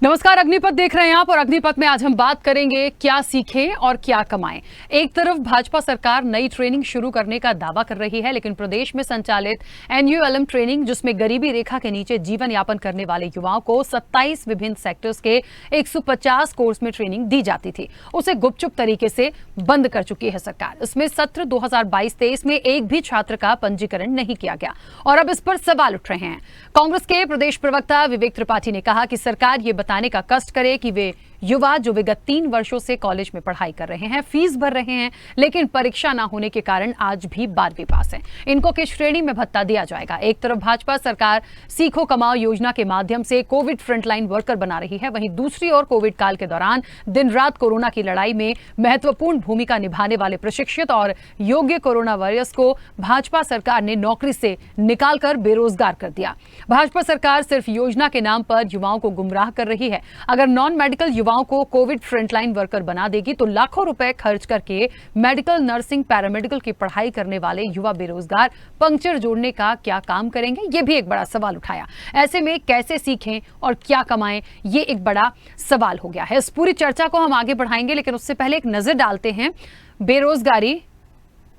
नमस्कार, अग्निपथ देख रहे हैं आप और अग्निपथ में आज हम बात करेंगे क्या सीखें और क्या कमाएं। एक तरफ भाजपा सरकार नई ट्रेनिंग शुरू करने का दावा कर रही है, लेकिन प्रदेश में संचालित NULM ट्रेनिंग, जिसमें गरीबी रेखा के नीचे जीवन यापन करने वाले युवाओं को 27 विभिन्न सेक्टर्स के 150 कोर्स में ट्रेनिंग दी जाती थी, उसे गुपचुप तरीके से बंद कर चुकी है सरकार। इसमें सत्र 2022-23 में एक भी छात्र का पंजीकरण नहीं किया गया और अब इस पर सवाल उठ रहे हैं। कांग्रेस के प्रदेश प्रवक्ता विवेक त्रिपाठी ने कहा कि सरकार ये बताने का कष्ट करे कि वे युवा जो विगत 3 वर्षों से कॉलेज में पढ़ाई कर रहे हैं, फीस भर रहे हैं, लेकिन परीक्षा ना होने के कारण आज भी 12वीं पास हैं, इनको किस श्रेणी में भत्ता दिया जाएगा। एक तरफ भाजपा सरकार सीखो कमाओ योजना के माध्यम से कोविड फ्रंटलाइन वर्कर बना रही है, वहीं दूसरी ओर कोविड काल के दौरान दिन रात कोरोना की लड़ाई में महत्वपूर्ण भूमिका निभाने वाले प्रशिक्षित और योग्य कोरोना वॉरियर्स को भाजपा सरकार ने नौकरी से निकालकर बेरोजगार कर दिया। भाजपा सरकार सिर्फ योजना के नाम पर युवाओं को गुमराह कर रही है। अगर नॉन मेडिकल युवाओं को कोविड फ्रंटलाइन वर्कर बना देगी तो लाखों रुपए खर्च करके मेडिकल, नर्सिंग, पैरामेडिकल की पढ़ाई करने वाले युवा बेरोजगार पंक्चर जोड़ने का क्या काम करेंगे, यह भी एक बड़ा सवाल उठाया। ऐसे में कैसे सीखें और क्या कमाएं, ये एक बड़ा सवाल हो गया है। इस पूरी चर्चा को हम आगे बढ़ाएंगे, लेकिन उससे पहले एक नजर डालते हैं बेरोजगारी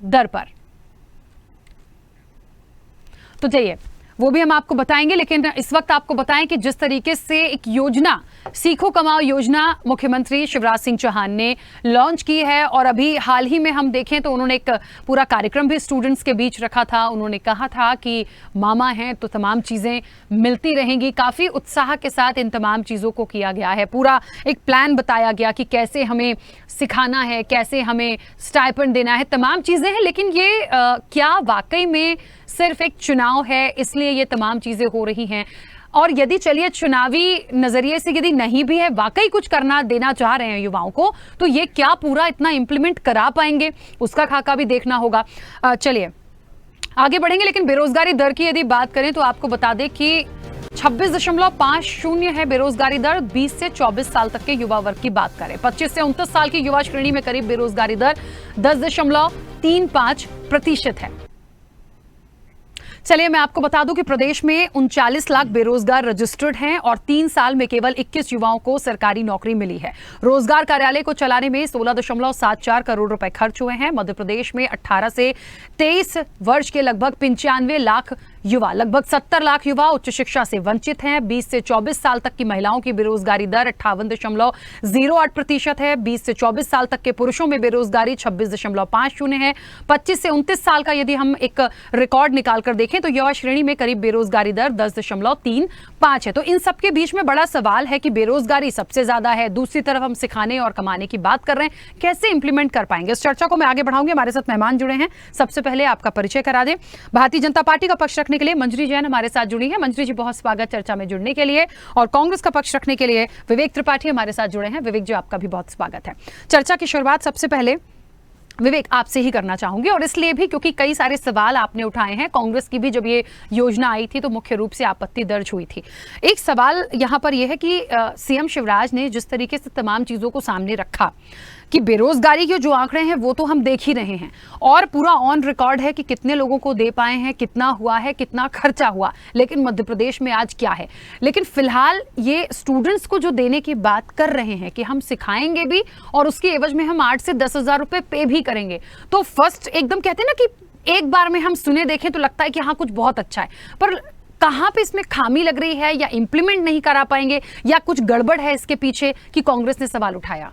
दर पर। तो चलिए वो भी हम आपको बताएंगे, लेकिन इस वक्त आपको बताएं कि जिस तरीके से एक योजना सीखो कमाओ योजना मुख्यमंत्री शिवराज सिंह चौहान ने लॉन्च की है और अभी हाल ही में हम देखें तो उन्होंने एक पूरा कार्यक्रम भी स्टूडेंट्स के बीच रखा था। उन्होंने कहा था कि मामा हैं तो तमाम चीज़ें मिलती रहेंगी। काफ़ी उत्साह के साथ इन तमाम चीज़ों को किया गया है। पूरा एक प्लान बताया गया कि कैसे हमें सिखाना है, कैसे हमें स्टाइपेंड देना है, तमाम चीज़ें हैं। लेकिन ये क्या वाकई में सिर्फ एक चुनाव है इसलिए ये तमाम चीज़ें हो रही हैं? और यदि चलिए चुनावी नजरिए से यदि नहीं भी है, वाकई कुछ करना देना चाह रहे हैं युवाओं को, तो ये क्या पूरा इतना इंप्लीमेंट करा पाएंगे, उसका खाका भी देखना होगा। चलिए आगे बढ़ेंगे, लेकिन बेरोजगारी दर की यदि बात करें तो आपको बता दें कि 26.50 है बेरोजगारी दर। 20 से 24 साल तक के युवा वर्ग की बात करें, 25 से 29 साल की युवा श्रेणी में करीब बेरोजगारी दर 10.35% है। चलिए मैं आपको बता दूं कि प्रदेश में 39 लाख बेरोजगार रजिस्टर्ड हैं और 3 साल में केवल 21 युवाओं को सरकारी नौकरी मिली है। रोजगार कार्यालय को चलाने में 16.74 करोड़ रुपए खर्च हुए हैं। मध्य प्रदेश में 18 से 23 वर्ष के लगभग 95 लाख युवा, लगभग 70 लाख युवा उच्च शिक्षा से वंचित हैं। 20 से 24 साल तक की महिलाओं की बेरोजगारी दर 58.08% है। 20 से 24 साल तक के पुरुषों में बेरोजगारी 26.50 है। 25 से 29 साल का यदि हम एक रिकॉर्ड निकालकर देखें तो युवा श्रेणी में करीब बेरोजगारी दर 10.35 है। तो इन सबके बीच में बड़ा सवाल है कि बेरोजगारी सबसे ज्यादा है, दूसरी तरफ हम सिखाने और कमाने की बात कर रहे हैं, कैसे इंप्लीमेंट कर पाएंगे। इस चर्चा को मैं आगे बढ़ाऊंगी। हमारे साथ मेहमान जुड़े हैं। सबसे पहले आपका परिचय करा दें। भारतीय जनता पार्टी का पक्ष रखने के लिए मंजरी जैन हमारे साथ जुड़ी है। मंजरी जी, बहुत स्वागत चर्चा में जुड़ने के लिए। और कांग्रेस का पक्ष रखने के लिए विवेक त्रिपाठी हमारे साथ जुड़े हैं। विवेक जी, आपका भी बहुत स्वागत है। चर्चा की शुरुआत सबसे पहले विवेक आपसे ही करना चाहूंगी, और इसलिए भी क्योंकि कई सारे सवाल आपने उठाए हैं। कांग्रेस की भी जब ये योजना आई थी तो मुख्य रूप से आपत्ति दर्ज हुई थी। एक सवाल यहां पर यह है कि सीएम शिवराज ने जिस तरीके से तमाम चीजों को सामने रखा कि बेरोजगारी के जो आंकड़े हैं वो तो हम देख ही रहे हैं और पूरा ऑन रिकॉर्ड है कि कितने लोगों को दे पाए हैं, कितना हुआ है, कितना खर्चा हुआ, लेकिन मध्य प्रदेश में आज क्या है। लेकिन फिलहाल ये स्टूडेंट्स को जो देने की बात कर रहे हैं कि हम सिखाएंगे भी और उसके एवज में हम 8 से 10 हजार रुपए पे भी करेंगे, तो फर्स्ट एकदम कहते हैं ना कि एक बार में हम सुने देखें तो लगता है कि हाँ कुछ बहुत अच्छा है, पर कहां पे इसमें खामी लग रही है, या इंप्लीमेंट नहीं करा पाएंगे, या कुछ गड़बड़ है इसके पीछे कि कांग्रेस ने सवाल उठाया?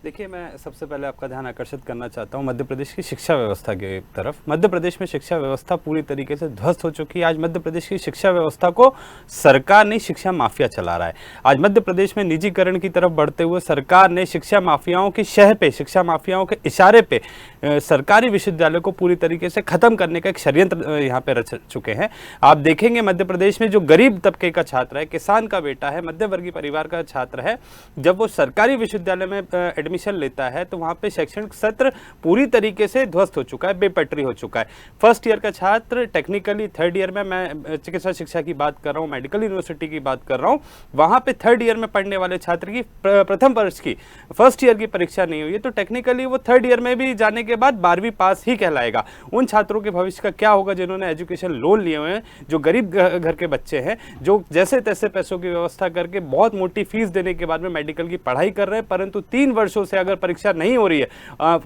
देखिए, मैं सबसे पहले आपका ध्यान आकर्षित करना चाहता हूं मध्य प्रदेश की शिक्षा व्यवस्था की तरफ। मध्य प्रदेश में शिक्षा व्यवस्था पूरी तरीके से ध्वस्त हो चुकी है। आज मध्य प्रदेश की शिक्षा व्यवस्था को सरकार नहीं, शिक्षा माफिया चला रहा है। आज मध्य प्रदेश में निजीकरण की तरफ बढ़ते हुए सरकार ने शिक्षा माफियाओं की शह पे, शिक्षा माफियाओं के इशारे पे सरकारी विश्वविद्यालय को पूरी तरीके से खत्म करने का एक षड्यंत्र यहाँ पे रच चुके हैं। आप देखेंगे मध्य प्रदेश में जो गरीब तबके का छात्र है, किसान का बेटा है, मध्य वर्गीय परिवार का छात्र है, जब वो सरकारी विश्वविद्यालय में एडमिशन लेता है तो वहाँ पे शैक्षणिक सत्र पूरी तरीके से ध्वस्त हो चुका है, बेपटरी हो चुका है। फर्स्ट ईयर का छात्र टेक्निकली, थर्ड ईयर में मैं चिकित्सा शिक्षा की बात कर रहा हूँ, मेडिकल यूनिवर्सिटी की बात कर रहा हूँ, वहाँ पे थर्ड ईयर में पढ़ने वाले छात्र की प्रथम वर्ष की फर्स्ट ईयर की परीक्षा नहीं हुई है, तो टेक्निकली वो थर्ड ईयर में भी जाने के के बाद 12वीं पास ही कहलाएगा। उन छात्रों के भविष्य का क्या होगा जिन्होंने एजुकेशन लोन लिए हुए हैं, जो गरीब घर के बच्चे हैं, जो जैसे तैसे पैसों की व्यवस्था करके बहुत मोटी फीस देने के बाद में मेडिकल की पढ़ाई कर रहे हैं, परंतु 3 वर्षों से अगर परीक्षा नहीं हो रही है,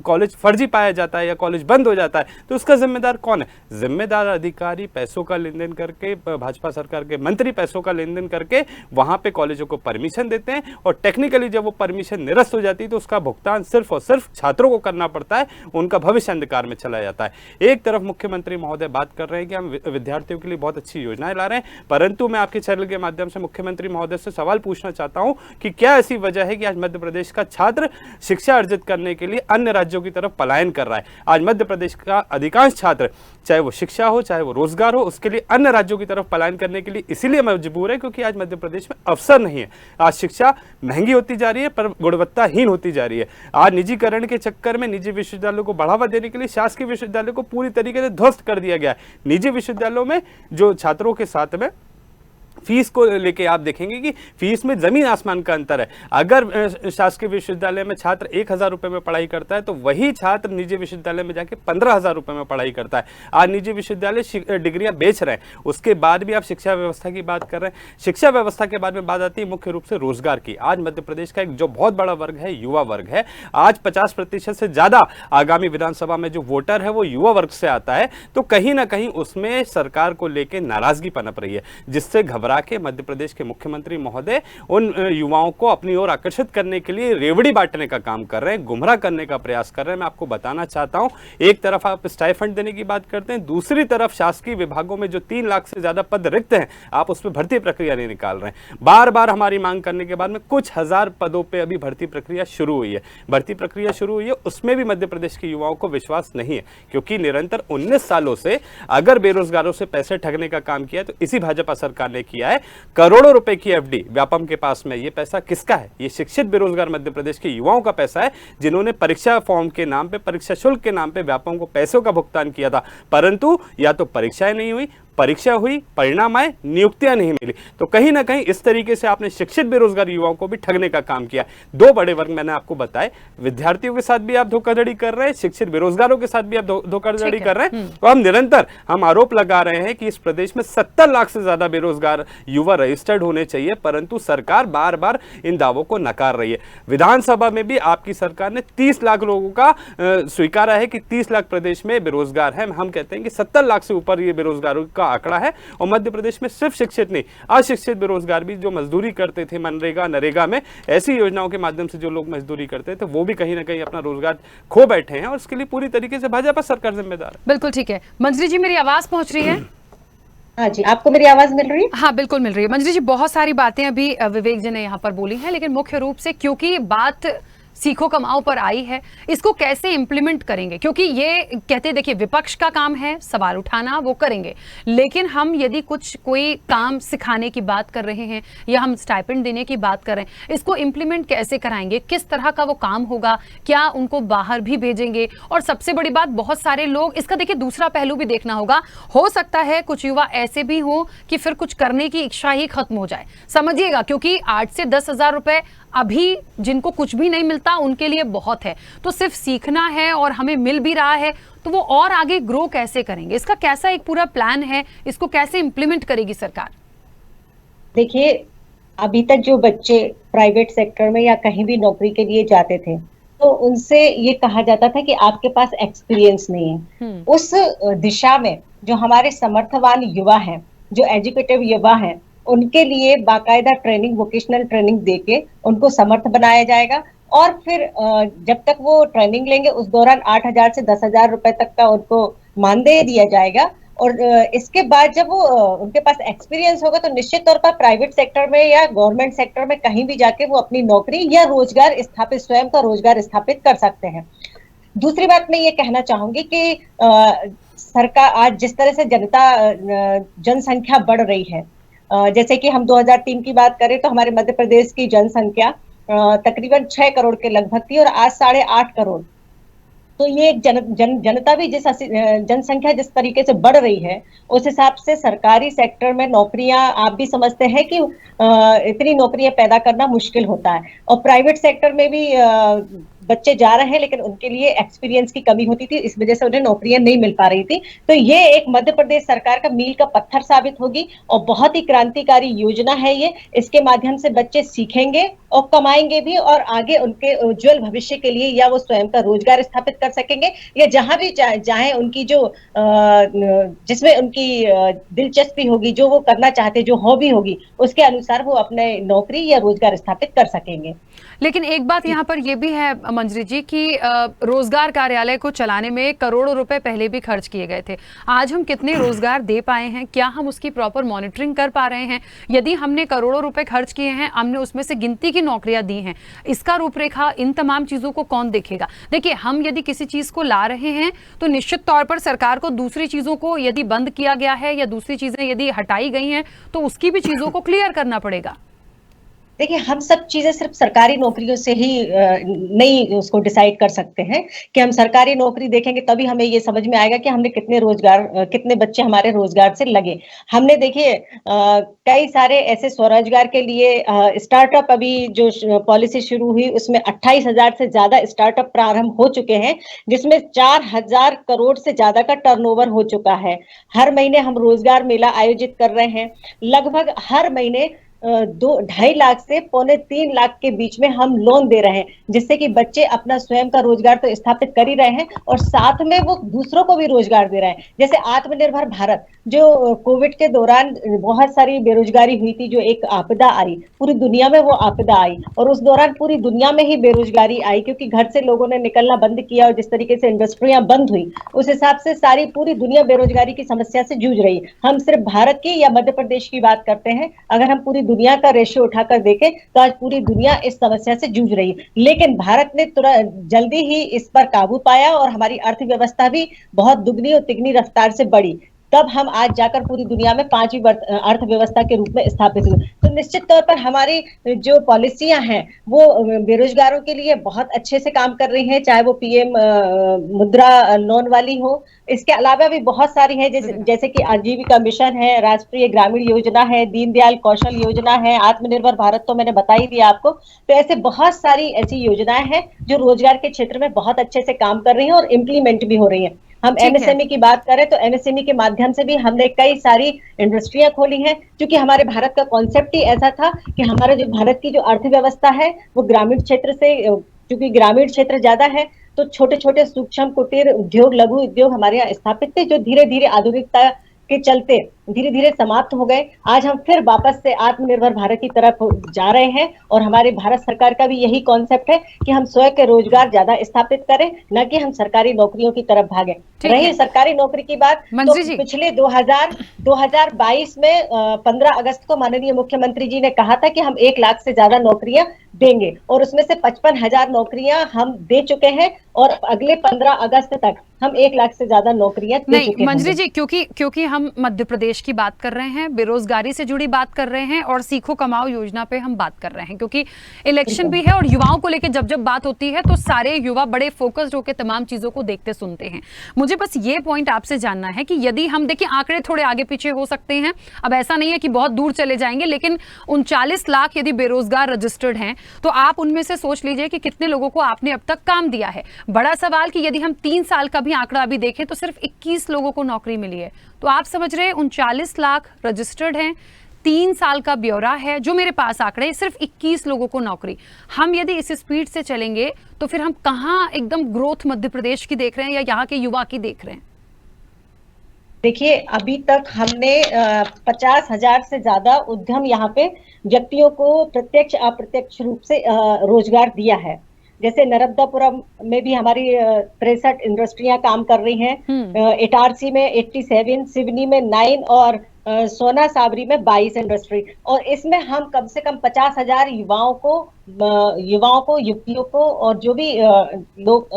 कॉलेज फर्जी पाया जाता है या कॉलेज बंद हो जाता है, तो उसका जिम्मेदार कौन है? जिम्मेदार अधिकारी पैसों का लेन देन करके, भाजपा सरकार के मंत्री पैसों का लेन देन करके वहां पे कॉलेजों को परमिशन देते हैं, और टेक्निकली जब वो परमिशन निरस्त हो जाती है तो उसका भुगतान सिर्फ और सिर्फ छात्रों को करना पड़ता है, उनका भविष्य अंधकार में चला जाता है। एक तरफ मुख्यमंत्री महोदय बात कर रहे हैं कि हम विद्यार्थियों के लिए बहुत अच्छी योजनाएं ला रहे हैं, परंतु मैं आपके चैनल के माध्यम से मुख्यमंत्री महोदय से सवाल पूछना चाहता हूं कि क्या ऐसी वजह है कि आज मध्य प्रदेश का छात्र शिक्षा अर्जित करने के लिए अन्य राज्यों की तरफ पलायन कर रहा है? आज मध्य प्रदेश का अधिकांश छात्र, चाहे वो शिक्षा हो चाहे वो रोजगार हो, उसके लिए अन्य राज्यों की तरफ पलायन करने के लिए इसीलिए मजबूर है क्योंकि आज मध्य प्रदेश में अवसर नहीं है। आज शिक्षा महंगी होती जा रही है पर गुणवत्ताहीन होती जा रही है। आज निजीकरण के चक्कर में निजी विश्वविद्यालयों को बढ़ावा देने के लिए शासकीय विश्वविद्यालयों को पूरी तरीके से ध्वस्त कर दिया गया है। निजी विश्वविद्यालयों में जो छात्रों के साथ में फीस को लेके आप देखेंगे कि फीस में जमीन आसमान का अंतर है। अगर शासकीय विश्वविद्यालय में छात्र 1,000 रुपए में पढ़ाई करता है तो वही छात्र निजी विश्वविद्यालय में जाके 15,000 रुपए में पढ़ाई करता है। आज निजी विश्वविद्यालय डिग्रियां बेच रहे हैं, उसके बाद भी आप शिक्षा व्यवस्था की बात कर रहे हैं। शिक्षा व्यवस्था के बाद में बात आती है मुख्य रूप से रोजगार की। आज मध्य प्रदेश का एक जो बहुत बड़ा वर्ग है युवा वर्ग है। आज 50% से ज्यादा आगामी विधानसभा में जो वोटर है वो युवा वर्ग से आता है, तो कहीं ना कहीं उसमें सरकार को लेकर नाराजगी पनप रही है, जिससे घबरा के मध्य प्रदेश के मुख्यमंत्री महोदय उन युवाओं को अपनी ओर आकर्षित करने के लिए रेवड़ी बांटने का काम कर रहे हैं, गुमराह करने का प्रयास कर रहे हैं। मैं आपको बताना चाहता हूं, एक तरफ आप स्टाइफंड देने की बात करते हैं, दूसरी तरफ शासकीय विभागों में जो 3 लाख से ज्यादा पद रिक्त हैं, आप उसमें भर्ती प्रक्रिया नहीं निकाल रहे हैं। बार बार हमारी मांग करने के बाद में कुछ हजार पदों पर अभी भर्ती प्रक्रिया शुरू हुई है। भर्ती प्रक्रिया शुरू हुई है, उसमें भी मध्य प्रदेश के युवाओं को विश्वास नहीं है, क्योंकि निरंतर 19 सालों से अगर बेरोजगारों से पैसे ठगने का काम किया है तो इसी भाजपा सरकार ने किया है। करोड़ों रुपए की एफडी व्यापम के पास में, ये पैसा किसका है? ये शिक्षित बेरोजगार मध्य प्रदेश के युवाओं का पैसा है, जिन्होंने परीक्षा फॉर्म के नाम पे, परीक्षा शुल्क के नाम पे व्यापम को पैसों का भुगतान किया था, परंतु या तो परीक्षाएं नहीं हुई, परीक्षा हुई, परिणाम आए, नियुक्तियां नहीं मिली। तो कहीं ना कहीं इस तरीके से आपने शिक्षित बेरोजगार युवाओं को भी ठगने का काम किया। 2 बड़े वर्ग मैंने आपको बताए, विद्यार्थियों के साथ भी आप धोखाधड़ी कर रहे हैं, शिक्षित बेरोजगारों के साथ भी आप धोखाधड़ी कर रहे हैं। तो हम निरंतर आरोप लगा रहे हैं कि इस प्रदेश में 70 लाख से ज्यादा बेरोजगार युवा रजिस्टर्ड होने चाहिए, परंतु सरकार बार बार इन दावों को नकार रही है। विधानसभा में भी आपकी सरकार ने 30 लाख लोगों का स्वीकारा है कि 30 लाख प्रदेश में बेरोजगार है। हम कहते हैं कि 70 लाख से ऊपर ये बेरोजगारों का आंकड़ा है, और मध्य प्रदेश में सिर्फ शिक्षित नहीं, अशिक्षित बेरोजगार भी जो मजदूरी करते थे मनरेगा नरेगा में, ऐसी योजनाओं के माध्यम से जो लोग मजदूरी करते थे, वो भी कहीं ना कहीं अपना रोजगार खो बैठे हैं, और इसके लिए पूरी तरीके से भाजपा सरकार जिम्मेदार है। बिल्कुल ठीक है। मंजरी जी, मेरी आवाज पहुंच रही है? हाँ जी, आपको मेरी आवाज मिल रही है? हाँ बिल्कुल मिल रही है। मंजरी जी, बहुत सारी बातें अभी विवेक जी ने यहाँ पर बोली हैं, लेकिन मुख्य रूप से क्योंकि बात सीखो कमाओ पर आई है, इसको कैसे इंप्लीमेंट करेंगे? क्योंकि ये कहते देखिए विपक्ष का काम है सवाल उठाना, वो करेंगे, लेकिन हम यदि कोई काम सिखाने की बात कर रहे हैं या हम स्टाइपेंड देने की बात कर रहे हैं, इसको इंप्लीमेंट कैसे कराएंगे? किस तरह का वो काम होगा? क्या उनको बाहर भी भेजेंगे? और सबसे बड़ी बात, बहुत सारे लोग, इसका देखिए दूसरा पहलू भी देखना होगा, हो सकता है कुछ युवा ऐसे भी हो कि फिर कुछ करने की इच्छा ही खत्म हो जाए, समझिएगा, क्योंकि 8 से 10,000 रुपए अभी जिनको कुछ भी नहीं मिलता उनके लिए बहुत है। तो सिर्फ सीखना है और हमें मिल भी रहा है, तो वो और आगे ग्रो कैसे करेंगे? इसका कैसा एक पूरा प्लान है? इसको कैसे इंप्लीमेंट करेगी सरकार? देखिए, अभी तक जो बच्चे प्राइवेट सेक्टर में या कहीं भी नौकरी के लिए जाते थे, तो उनसे ये कहा जाता था कि आपके पास एक्सपीरियंस नहीं है। उस दिशा में जो हमारे समर्थवान युवा हैं, जो एजुकेटिव युवा हैं, उनके लिए बाकायदा ट्रेनिंग, वोकेशनल ट्रेनिंग देके उनको समर्थ बनाया जाएगा, और फिर जब तक वो ट्रेनिंग लेंगे उस दौरान 8,000 से 10,000 रुपए तक का उनको मानदेय दिया जाएगा। और इसके बाद जब वो उनके पास एक्सपीरियंस होगा तो निश्चित तौर पर प्राइवेट सेक्टर में या गवर्नमेंट सेक्टर में कहीं भी जाके वो अपनी नौकरी या रोजगार स्थापित, स्वयं का रोजगार स्थापित कर सकते हैं। दूसरी बात मैं ये कहना चाहूंगी कि सरकार आज जिस तरह से जनसंख्या बढ़ रही है, जैसे कि हम 2003 की बात करें तो हमारे मध्य प्रदेश की जनसंख्या तकरीबन 6 करोड़ के लगभग थी, और आज 8.5 करोड़। तो ये जनता भी जनसंख्या जिस तरीके से बढ़ रही है, उस हिसाब से सरकारी सेक्टर में नौकरियां, आप भी समझते हैं कि इतनी नौकरियां पैदा करना मुश्किल होता है। और प्राइवेट सेक्टर में भी बच्चे जा रहे हैं लेकिन उनके लिए एक्सपीरियंस की कमी होती थी, इस वजह से उन्हें नौकरियां नहीं मिल पा रही थी। तो ये एक मध्य प्रदेश सरकार का मील का पत्थर साबित होगी और बहुत ही क्रांतिकारी योजना है ये। इसके माध्यम से बच्चे सीखेंगे और कमाएंगे भी और आगे उनके उज्जवल भविष्य के लिए या वो स्वयं का रोजगार स्थापित कर सकेंगे या जहां भी चाहे उनकी जो जिसमें उनकी दिलचस्पी होगी, जो वो करना चाहते, जो हॉबी होगी, उसके अनुसार वो अपने नौकरी या रोजगार स्थापित कर सकेंगे। लेकिन एक बात यहाँ पर यह भी है मंजरी जी कि रोजगार कार्यालय को चलाने में करोड़ों रुपए पहले भी खर्च किए गए थे। आज हम कितने रोजगार दे पाए हैं? क्या हम उसकी प्रॉपर मॉनिटरिंग कर पा रहे हैं? यदि हमने करोड़ों रुपए खर्च किए हैं, हमने उसमें से गिनती की नौकरियां दी हैं, इसका रूपरेखा, इन तमाम चीजों को कौन देखेगा? देखिए, हम यदि किसी चीज को ला रहे हैं तो निश्चित तौर पर सरकार को दूसरी चीजों को यदि बंद किया गया है या दूसरी चीजें यदि हटाई गई हैं तो उसकी भी चीजों को क्लियर करना पड़ेगा। देखिए, हम सब चीजें सिर्फ सरकारी नौकरियों से ही नहीं उसको डिसाइड कर सकते हैं कि हम सरकारी नौकरी देखेंगे तभी हमें ये समझ में आएगा कि हमने कितने बच्चे हमारे रोजगार से लगे। हमने देखिए कई सारे ऐसे स्वरोजगार के लिए स्टार्टअप, अभी जो पॉलिसी शुरू हुई उसमें 28,000 से ज्यादा स्टार्टअप प्रारंभ हो चुके हैं, जिसमें 4,000 करोड़ से ज्यादा का टर्नओवर हो चुका है। हर महीने हम रोजगार मेला आयोजित कर रहे हैं। लगभग हर महीने 2-2.5 लाख से 2.25 लाख के बीच में हम लोन दे रहे हैं, जिससे कि बच्चे अपना स्वयं का रोजगार तो स्थापित कर ही रहे हैं और साथ में वो दूसरों को भी रोजगार दे रहे हैं। जैसे आत्मनिर्भर भारत, जो कोविड के दौरान बहुत सारी बेरोजगारी हुई थी, जो एक आपदा आई, पूरी दुनिया में वो आपदा आई और उस दौरान पूरी दुनिया में ही बेरोजगारी आई, क्योंकि घर से लोगों ने निकलना बंद किया और जिस तरीके से इंडस्ट्रियां बंद हुई, उस हिसाब से सारी पूरी दुनिया बेरोजगारी की समस्या से जूझ रही है। हम सिर्फ भारत की या मध्य प्रदेश की बात करते हैं, अगर हम पूरी दुनिया का रेशियो उठाकर देखें तो आज पूरी दुनिया इस समस्या से जूझ रही है। लेकिन भारत ने तुरंत जल्दी ही इस पर काबू पाया और हमारी अर्थव्यवस्था भी बहुत दुगनी और तिगनी रफ्तार से बढ़ी। तब हम आज जाकर पूरी दुनिया में 5वीं अर्थव्यवस्था के रूप में स्थापित हुए। तो निश्चित तौर पर हमारी जो पॉलिसियां हैं वो बेरोजगारों के लिए बहुत अच्छे से काम कर रही हैं, चाहे वो पीएम मुद्रा लोन वाली हो। इसके अलावा भी बहुत सारी है, जैसे कि आजीविका मिशन है, राष्ट्रीय ग्रामीण योजना है, दीनदयाल कौशल योजना है, आत्मनिर्भर भारत तो मैंने बता ही दिया आपको। तो ऐसे बहुत सारी ऐसी योजनाएं हैं जो रोजगार के क्षेत्र में बहुत अच्छे से काम कर रही हैं और इम्प्लीमेंट भी हो रही हैं। हम एमएसएमई की बात करें तो एमएसएमई के माध्यम से भी हमने कई सारी इंडस्ट्रियां खोली हैं, क्योंकि हमारे भारत का कॉन्सेप्ट ही ऐसा था कि हमारे जो भारत की जो अर्थव्यवस्था है वो ग्रामीण क्षेत्र से, क्योंकि ग्रामीण क्षेत्र ज्यादा है तो छोटे छोटे सूक्ष्म कुटीर उद्योग, लघु उद्योग हमारे यहाँ स्थापित थे, जो धीरे धीरे आधुनिकता के चलते धीरे धीरे समाप्त हो गए। आज हम फिर वापस से आत्मनिर्भर भारत की तरफ जा रहे हैं और हमारे भारत सरकार का भी यही कॉन्सेप्ट है कि हम स्वयं के रोजगार ज्यादा स्थापित करें, न कि हम सरकारी नौकरियों की तरफ भागें। रही सरकारी नौकरी की बात, तो पिछले 2022 में 15 अगस्त को माननीय मुख्यमंत्री जी ने कहा था कि हम 1 लाख से ज्यादा नौकरियां देंगे और उसमें से 55,000 नौकरियां हम दे चुके हैं और अगले 15 अगस्त तक हम 1 लाख से ज्यादा नौकरियां दे चुके हैं। मंजरी जी, क्योंकि हम मध्य प्रदेश की बात कर रहे हैं, बेरोजगारी से जुड़ी बात कर रहे हैं और सीखो कमाओ योजना पे हम बात कर रहे हैं, क्योंकि इलेक्शन भी है और युवाओं को लेकर जब बात होती है तो सारे युवा बड़े फोकस्ड होकर तमाम चीजों को देखते सुनते हैं। मुझे बस ये पॉइंट आपसे जानना है कि यदि हम देखिए, आंकड़े थोड़े आगे पीछे हो सकते हैं, अब ऐसा नहीं है कि बहुत दूर चले जाएंगे, लेकिन 39 लाख यदि बेरोजगार रजिस्टर्ड हैं तो आप उनमें से सोच लीजिए कि कितने लोगों को आपने अब तक काम दिया है। बड़ा सवाल कि यदि हम 3 साल का भी आंकड़ा अभी देखें तो सिर्फ 21 लोगों को नौकरी मिली है। तो आप समझ रहे हैं 39 लाख रजिस्टर्ड हैं, 3 साल का ब्यौरा है, जो मेरे पास आंकड़े, सिर्फ 21 लोगों को नौकरी। हम यदि इस स्पीड से चलेंगे तो फिर हम कहां एकदम ग्रोथ मध्य प्रदेश की देख रहे हैं या यहाँ के युवा की देख रहे हैं? देखिए, अभी तक हमने 50,000 से ज्यादा उद्यम यहाँ पे व्यक्तियों को प्रत्यक्ष अप्रत्यक्ष रूप से रोजगार दिया है। जैसे नर्मदापुरम में भी हमारी 63 इंडस्ट्रियां काम कर रही हैं, इटारसी में 87, सिवनी में 9 और सोना साबरी में 22 इंडस्ट्री। और इसमें हम कम से कम 50,000 युवाओं को, युवतियों को और जो भी लोग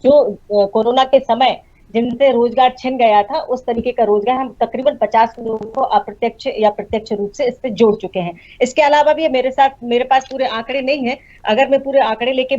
जो कोरोना के समय जिनसे रोजगार छिन गया था, उस तरीके का रोजगार हम तकरीबन 50 लोगों को अप्रत्यक्ष या प्रत्यक्ष रूप से इससे जोड़ चुके हैं। इसके अलावा भी मेरे पास पूरे आंकड़े नहीं है। अगर मैं पूरे आंकड़े लेके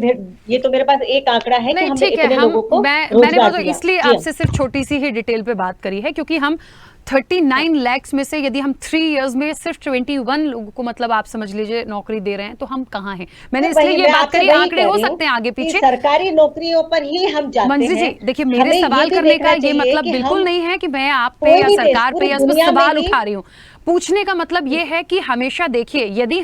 ये तो मेरे पास एक आंकड़ा है कि हमने इतने लोगों को मैंने इसलिए आपसे सिर्फ छोटी सी ही डिटेल पे बात करी है, क्योंकि हम 39 लाख में से यदि हम 3 इयर्स में सिर्फ 21 लोगों को मतलब आप समझ लीजिए नौकरी दे रहे हैं, तो हम कहाँ हैं? मैंने इसलिए ये बात करी, आंकड़े हो सकते हैं आगे पीछे, सरकारी नौकरियों पर ही हम जाते हैं। मंजी जी देखिए, मेरे सवाल करने का ये मतलब बिल्कुल नहीं है कि मैं आप पे या सरकार पे या इस पर सवाल उठा रही हूँ। पूछने का मतलब ये है कि हमेशा देखिए, यदि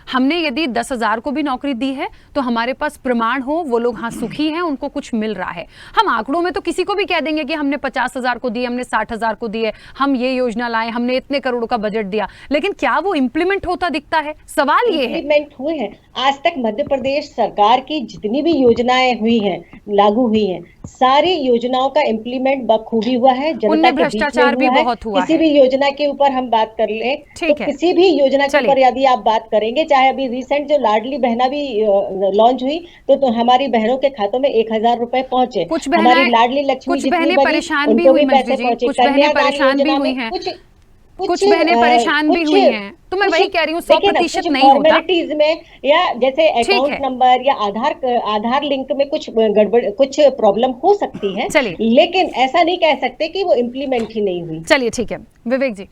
हमने यदि 10,000 को भी नौकरी दी है तो हमारे पास प्रमाण हो, वो लोग हाँ सुखी हैं, उनको कुछ मिल रहा है। हम आंकड़ों में तो किसी को भी कह देंगे कि हमने 50,000 को दी, हमने 60,000 को दी है, हम ये योजना लाए, हमने इतने करोड़ का बजट दिया, लेकिन क्या वो इंप्लीमेंट होता दिखता है? सवाल ये है। इंप्लीमेंट हुए हैं आज तक मध्य प्रदेश सरकार की जितनी भी योजनाएं हुई हैं, लागू हुई हैं, सारी योजनाओं का इंप्लीमेंट बखूबी हुआ है। जनता के भ्रष्टाचार भी बहुत हुआ है। किसी भी योजना के ऊपर हम बात कर ले तो किसी भी योजना के ऊपर यदि आप बात करेंगे, चाहे अभी रिसेंट जो लाडली बहना भी लॉन्च हुई तो हमारी बहनों के खातों में 1,000 रुपए पहुंचे। हमारी लाडली लक्ष्मी कुछ बहनें परेशान भी हुई, कुछ बहनें परेशान भी हुई हैं, कुछ बहनें परेशान भी हुई हैं। तो मैं वही कह रही हूँ 100% नहीं होता। फॉर्मेलिटीज में या जैसे अकाउंट नंबर या आधार लिंक में कुछ गड़बड़, कुछ प्रॉब्लम हो सकती है, लेकिन ऐसा नहीं कह सकते कि वो इम्प्लीमेंट ही नहीं हुई। चलिए ठीक है, विवेक जी।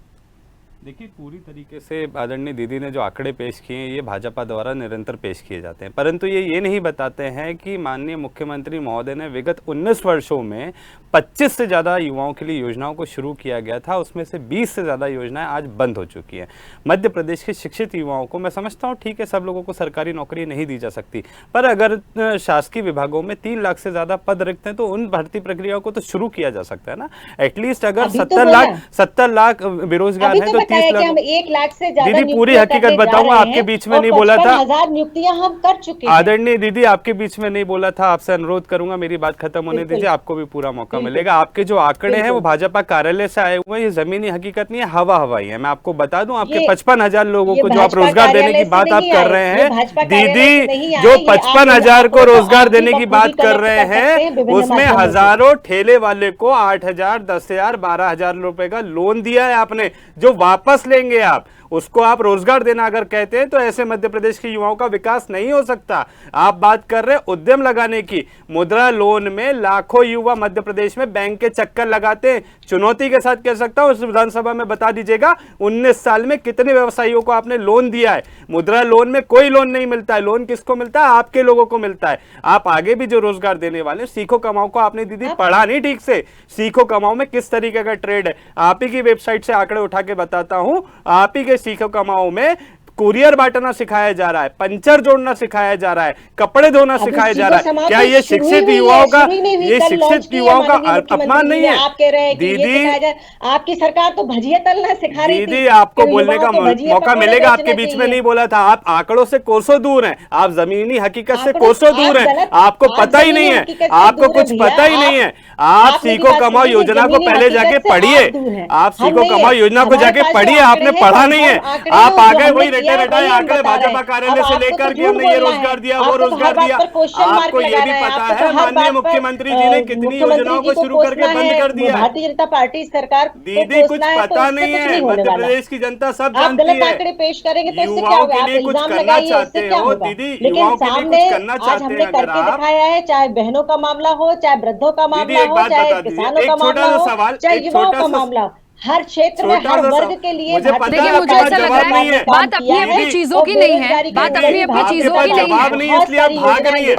देखिए, पूरी तरीके से आदरणीय दीदी ने जो आंकड़े पेश किए हैं, ये भाजपा द्वारा निरंतर पेश किए जाते हैं, परंतु ये नहीं बताते हैं कि माननीय मुख्यमंत्री महोदय ने विगत 19 वर्षों में 25 से ज़्यादा युवाओं के लिए योजनाओं को शुरू किया गया था, उसमें से 20 से ज़्यादा योजनाएं आज बंद हो चुकी हैं। मध्य प्रदेश के शिक्षित युवाओं को, मैं समझता हूँ ठीक है सब लोगों को सरकारी नौकरी नहीं दी जा सकती, पर अगर शासकीय विभागों में 3 लाख से ज़्यादा पद रिक्त हैं तो उन भर्ती प्रक्रियाओं को तो शुरू किया जा सकता है ना। एटलीस्ट अगर 70 लाख बेरोजगार हैं तो 30 लाख, 1 लाख से ज्यादा दीदी पूरी हकीकत बताऊंगा, आपके बीच में नहीं बोला था, 50,000 नियुक्तियां हम कर चुके हैं। आदरणीय दीदी आपके बीच में नहीं बोला था, आपसे अनुरोध करूंगा मेरी बात खत्म होने दीजिए, आपको भी पूरा मौका मिलेगा। आपके जो आंकड़े हैं वो भाजपा कार्यालय से आए हुए हैं, ये जमीनी हकीकत नहीं है, हवा हवाई है। मैं आपको बता दूं, आपके 55,000 लोगों को जो आप रोजगार देने की बात आप कर रहे हैं दीदी, जो 55,000 को रोजगार देने की बात कर रहे हैं, उसमें हजारों ठेले वाले को 8,000, 10,000, 12,000 रुपए का लोन दिया है आपने, जो वापस लेंगे आप, उसको आप रोजगार देना अगर कहते हैं तो ऐसे मध्य प्रदेश के युवाओं का विकास नहीं हो सकता। आप बात कर रहे हैं उद्यम लगाने की, मुद्रा लोन में लाखों युवा मध्य प्रदेश में बैंक के चक्कर लगाते हैं। चुनौती के साथ कह सकता हूं, इस विधानसभा में बता दीजिएगा 19 साल में कितने व्यवसायियों को आपने लोन दिया है। मुद्रा लोन में कोई लोन नहीं मिलता है, लोन किसको मिलता है? आपके लोगों को मिलता है। आप आगे भी जो रोजगार देने वाले, सीखो कमाओ को आपने दीदी पढ़ा नहीं ठीक से। सीखो कमाओ में किस तरीके का ट्रेड है, आप ही की वेबसाइट से आंकड़े उठा के बताता हूं। आप ही के सीखो कमाओ में कुरियर बांटना सिखाया जा रहा है, पंचर जोड़ना सिखाया जा रहा है, कपड़े धोना सिखाया जा रहा है। क्या ये शिक्षित युवाओं का, ये शिक्षित युवाओं का अपमान नहीं है? आप कह रहे हैं दीदी आपकी सरकार तो भजिया तलना सिखा रही थी। दीदी आपको बोलने का मौका मिलेगा, आपके बीच में नहीं बोला था। आप आंकड़ों से कोसों दूर हैं, आप जमीनी हकीकत से कोसों दूर हैं, आपको पता ही नहीं है, आपको कुछ पता ही नहीं है। आप सीखो कमाओ योजना को पहले जाके पढ़िए, आप सीखो कमाओ योजना को जाके पढ़िए, आपने पढ़ा नहीं है। आप आ गए वही रटाए आंकड़े भाजपा कार्यालय से लेकर के हमने ये रोजगार दिया, वो रोजगार दिया। आपको ये भी पता है माननीय मुख्यमंत्री जी ने कितनी योजनाओं को शुरू करके बंद कर दिया। भारतीय जनता पार्टी सरकार दीदी कुछ पता नहीं है, मध्य प्रदेश की जनता सब जानती है। आंकड़े पेश करेंगे तो युवाओं के लिए कुछ करना चाहते हो दीदी, युवाओं के लिए कुछ करना चाहते हैं अगर आप, दिखाया है, चाहे बहनों का मामला हो, चाहे वृद्धों का मामला हो, चाहे किसानों का मामला हो, चाहे युवाओं का मामला हो, हर क्षेत्र में हर वर्ग के लिए। देखिए मुझे ऐसा लग रहा है बात अपनी अपनी चीजों की नहीं है, बात अपनी अपनी चीजों की नहीं है। इसलिए आप भाग रही है,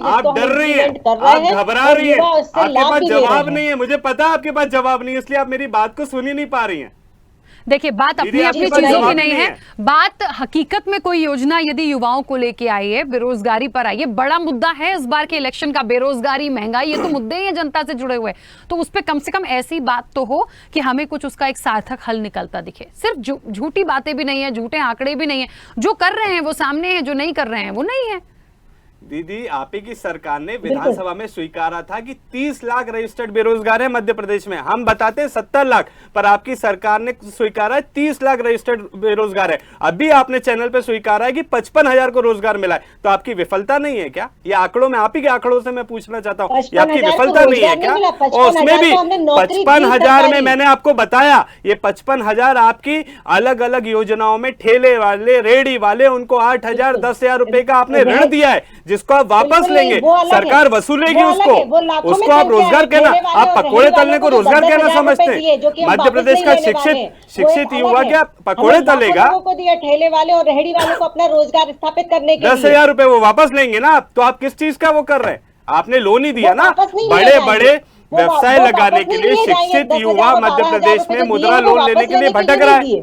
आप डर रही है, आप घबरा रही है, आपके पास जवाब नहीं है। मुझे पता है आपके पास जवाब नहीं है, इसलिए आप मेरी बात को सुन ही नहीं पा रही हैं। देखिए बात अपनी अपनी चीजों की नहीं है, बात हकीकत में कोई योजना यदि युवाओं को लेके आई है, बेरोजगारी पर आई है, बड़ा मुद्दा है इस बार के इलेक्शन का, बेरोजगारी, महंगाई, ये तो मुद्दे ही हैं जनता से जुड़े हुए। तो उस पर कम से कम ऐसी बात तो हो कि हमें कुछ उसका एक सार्थक हल निकलता दिखे। सिर्फ झूठी बातें भी नहीं है, झूठे आंकड़े भी नहीं है, जो कर रहे हैं वो सामने है, जो नहीं कर रहे हैं वो नहीं है। दीदी आप ही की सरकार ने विधानसभा में स्वीकारा था कि 30 लाख रजिस्टर्ड बेरोजगार है मध्य प्रदेश में, हम बताते हैं 70 लाख, पर आपकी सरकार ने स्वीकारा है 30 लाख रजिस्टर्ड बेरोजगार है। अभी आपने चैनल पे स्वीकारा है कि 55,000 को रोजगार मिला है, तो आपकी विफलता नहीं है क्या? ये आंकड़ों में, आप ही के आंकड़ों से मैं पूछना चाहता हूँ, ये आपकी विफलता नहीं है क्या? और उसमें भी 55,000 में मैंने आपको बताया, ये 55,000 आपकी अलग अलग योजनाओं में ठेले वाले, रेडी वाले, उनको 8,000, 10,000 रुपए का आपने ऋण दिया है, जिसको आप वापस बिल्कुल नहीं, लेंगे, वो अलग है। सरकार वसूलेगी वो अलग उसको, है, वो लाखों में उसको आप संख्या है। रोजगार कहना, ठेले वाले आप और पकोड़े रेहड़ी तलने वालों को को रोजगार 10,000 कहना रुपए समझते दिए, जो कि हैं। हम मध्य वापस प्रदेश नहीं का लेने वाले हैं। वो शिक्षित अलग युवा है। क्या पकोड़े हमने लाखों तलेगा? लोगों को दिया, ठेले वाले और रेहड़ी वालों को अपना रोजगार स्थापित करने के लिए। 10,000 रुपए वो वापस लेंगे ना, तो आप किस चीज का वो कर रहे हैं? आपने लोन ही दिया वो ना वापस नहीं लिए बड़े जाएंगे। बड़े वो व्यवसाय वो लगाने वापस के नहीं लिए। लिए जाएंगे। शिक्षित 10,000 युवा और मध्य 12,000 प्रदेश रुपए में जो दिए मुद्रा हैं, वो लोन वापस लेने के लिए लेने भटक नहीं रहा है। दिए।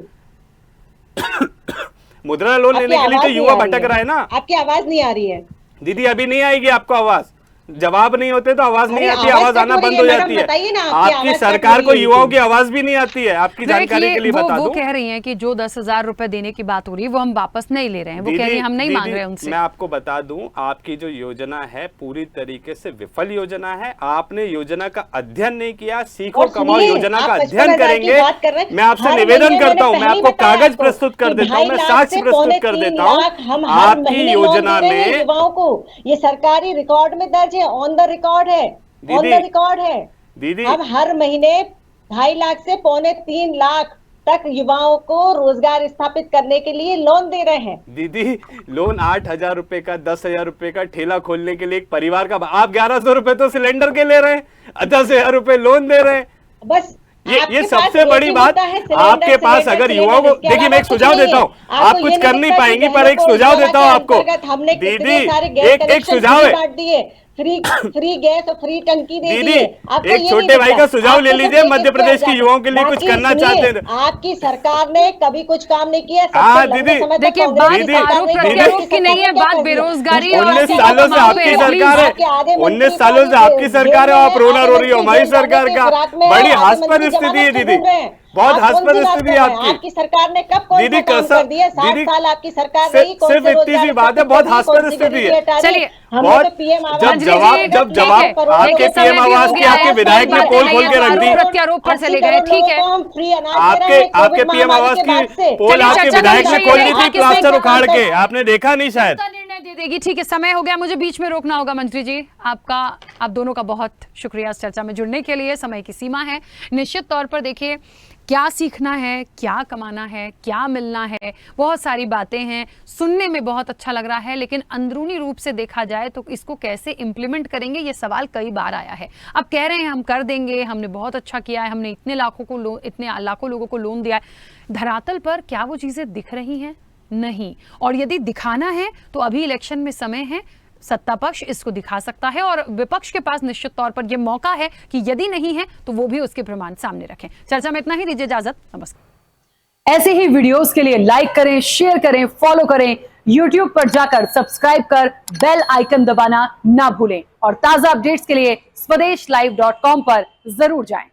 मुद्रा लोन आपकी लेने के लिए तो आवाज नहीं युवा आ रही भटक है। रहा है ना। आपकी आवाज नहीं आ रही है। दीदी अभी नहीं आएगी आपको आवाज, जवाब नहीं होते तो आवाज नहीं अरे आती, आवाज आवाज कट आना हो रही बंद है, हो मैडम जाती है। बताइए ना, आपकी आपकी आवाज कट सरकार हो को रही है युवाओं लेकिन। की आवाज भी नहीं आती है। आपकी जानकारी के लिए बता वो दूं, कह रही हैं कि जो 10,000 रुपए देने की बात हो रही है वो हम वापस नहीं ले रहे हैं। वो कह रही हैं हम नहीं मांग रहे उनसे। मैं आपको बता दूं, आपकी जो योजना है पूरी तरीके से विफल योजना है। आपने योजना का अध्ययन नहीं किया। सीखो और कमाओ सुनिए, योजना आप का 55,000 अध्ययन की करेंगे। बात कर रहे हैं। मैं आपसे हर निवेदन महीने करता हूं, मैंने मैं पहले आपको बताया कागज आपको प्रस्तुत कर कि देता हूं, 2.5 मैं लाख साक्ष्य से प्रस्तुत पौने कर 3 देता हूं। लाख हम हर आपकी महीने लोन योजना दे रहे हैं में युवाओं को। ये सरकारी रिकॉर्ड में दर्ज है, ऑन द रिकॉर्ड है, ऑन दीदी, द रिकॉर्ड है। दीदी हम हर महीने 2.5 लाख से पौने 3 लाख तक युवाओं को रोजगार स्थापित करने के लिए लोन दे रहे हैं। दीदी लोन 8,000 रुपए का, 10,000 रुपए का ठेला खोलने के लिए एक परिवार का, आप 1,100 रुपए तो सिलेंडर के ले रहे हैं, 10,000 रुपए लोन दे रहे हैं। बस ये सबसे बड़ी बात। आपके पास अगर युवाओं को, देखिए मैं एक सुझाव देता हूँ, आप कुछ कर नहीं पाएंगी पर एक सुझाव देता हूँ आपको। दीदी एक सुझाव है, फ्री गैस और फ्री टंकी दे दीदी दिए। एक छोटे भाई का सुझाव ले लीजिए, मध्य प्रदेश के युवाओं के लिए कुछ करना चाहते हैं। आपकी सरकार ने कभी कुछ काम नहीं किया। हाँ दीदी, देखिए बात आरोप प्रत्यारोप की नहीं है, बात बेरोजगारी और 19 सालों से आपकी सरकार है, 19 सालों से आपकी सरकार है, आप रोना रो रही हो हमारी सरकार का। बड़ी हास्यास्पद स्थिति है दीदी, बहुत हास्यास्पद स्थिति है आपकी सरकार ने कब कौन सा काम कर दिया? 7 साल आपकी सरकार रही, कौन सिर्फ से इतनी सी बात है, बहुत हास्यास्पद स्थिति है। चलिए बहुत जब जवाब आपके पीएम आवास की आपके विधायक ने पोल खोल के रख दी, प्रत्यारोप पर चले गए, ठीक है। आपके पीएम आवास की पोल आपके विधायक ने खोल दी थी प्लास्टर उखाड़ के, आपने देखा नहीं शायद। निर्णय दे देगी, ठीक है। समय हो गया, मुझे बीच में रोकना होगा। मंत्री जी आप दोनों का बहुत शुक्रिया इस चर्चा में जुड़ने के लिए। समय की सीमा है। निश्चित तौर पर देखिए क्या सीखना है, क्या कमाना है, क्या मिलना है, बहुत सारी बातें हैं। सुनने में बहुत अच्छा लग रहा है, लेकिन अंदरूनी रूप से देखा जाए तो इसको कैसे इंप्लीमेंट करेंगे ये सवाल कई बार आया है। अब कह रहे हैं हम कर देंगे, हमने बहुत अच्छा किया है, हमने इतने लाखों लोगों को लोन दिया है। धरातल पर क्या वो चीज़ें दिख रही हैं? नहीं। और यदि दिखाना है तो अभी इलेक्शन में समय है, सत्ता पक्ष इसको दिखा सकता है और विपक्ष के पास निश्चित तौर पर यह मौका है कि यदि नहीं है तो वो भी उसके प्रमाण सामने रखें। चर्चा में इतना ही, दीजिए इजाजत, नमस्कार। ऐसे ही वीडियोस के लिए लाइक करें, शेयर करें, फॉलो करें। YouTube पर जाकर सब्सक्राइब कर बेल आइकन दबाना ना भूलें और ताजा अपडेट्स के लिए swedeshlive.com पर जरूर जाएं।